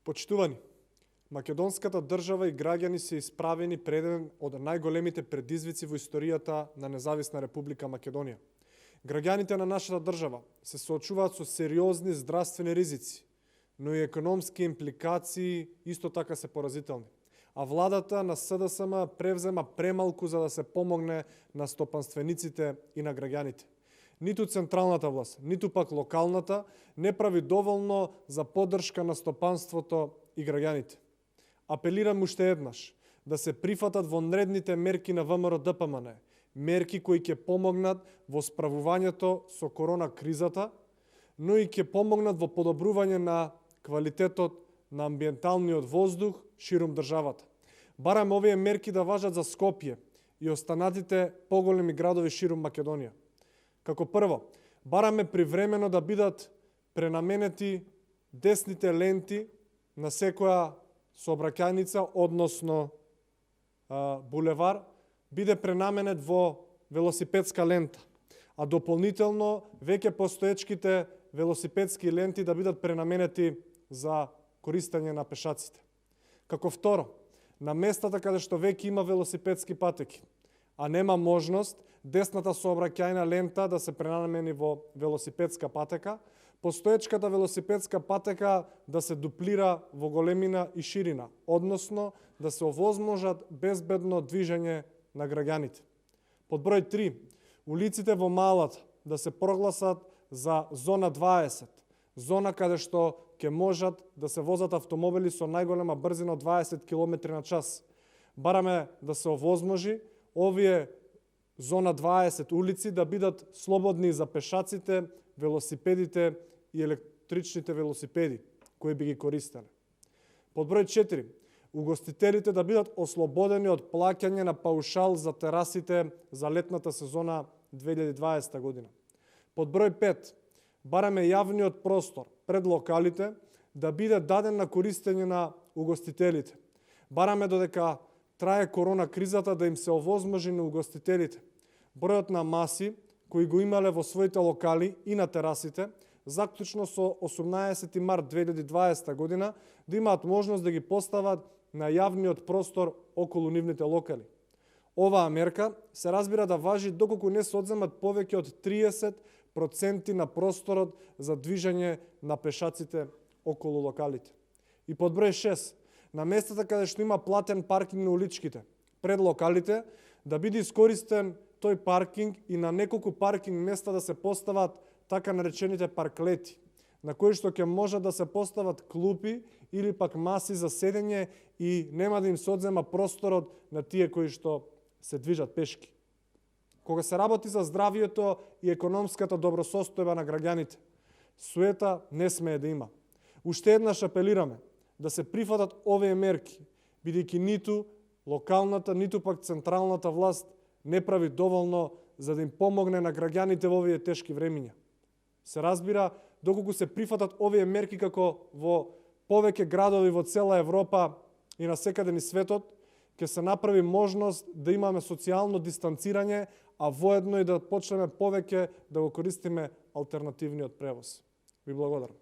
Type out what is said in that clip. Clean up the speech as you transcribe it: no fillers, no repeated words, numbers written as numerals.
Почитувани, македонската држава и граѓани се исправени пред еден од најголемите предизвици во историјата на независна Република Македонија. Граѓаните на нашата држава се соочуваат со сериозни здравствени ризици, но и економски импликации исто така се поразителни. А владата на СДСМ превзема премалку за да се помогне на стопанствениците и на граѓаните. Ниту централната власт, ниту пак локалната не прави доволно за поддршка на стопанството и граѓаните. Апелирам уште еднаш да се прифатат вонредните мерки на ВМРО ДПМН, мерки кои ќе помогнат во справувањето со корона кризата, но и ќе помогнат во подобрување на квалитетот на амбиенталниот воздух ширум државата. Барам овие мерки да важат за Скопје и останатите поголеми градови ширум Македонија. Како прво, бараме привремено да бидат пренаменети десните ленти на секоја сообраќајница, односно булевар, биде пренаменет во велосипедска лента, а дополнително веќе постоечките велосипедски ленти да бидат пренаменети за користење на пешаците. Како второ, на местата каде што веќе има велосипедски патеки, а нема можност десната сообраќајна лента да се пренамени во велосипедска патека, постоечката велосипедска патека да се дуплира во големина и ширина, односно да се овозможат безбедно движење на граѓаните. Под број 3, улиците во малата да се прогласат за зона 20, зона каде што ќе можат да се возат автомобили со најголема брзина од 20 км на час. Бараме да се овозможи овие зона 20 улици да бидат слободни за пешаците, велосипедите и електричните велосипеди кои би ги користеле. Под број 4, угостителите да бидат ослободени од плаќање на паушал за терасите за летната сезона 2020 година. Под број 5, бараме јавниот простор пред локалите да биде даден на користење на угостителите. Бараме додека трае корона кризата да им се овозможи на угостителите бројот на маси кои го имале во своите локали и на терасите, заклучно со 18 март 2020 година, да имаат можност да ги постават на јавниот простор околу нивните локали. Оваа мерка се разбира да важи доколку не се одземат повеќе од 30% на просторот за движење на пешаците околу локалите. И под број 6, на местата каде што има платен паркинг на уличките, пред локалите, да биде искористен тој паркинг и на неколку паркинг места да се постават така наречените парклети, на кои што ќе можат да се постават клупи или пак маси за седење и нема да им се одзема просторот на тие кои што се движат пешки. Кога се работи за здравието и економската добросостојба на граѓаните, суета не смее да има. Уште еднаш апелираме да се прифатат овие мерки, бидејќи ниту локалната, ниту пак централната власт не прави доволно за да им помогне на граѓаните во овие тешки времиња. Се разбира, доколку се прифатат овие мерки како во повеќе градови во цела Европа и на секаде низ светот, ќе се направи можност да имаме социјално дистанцирање, а воедно и да почнеме повеќе да го користиме алтернативниот превоз. Ви благодарам.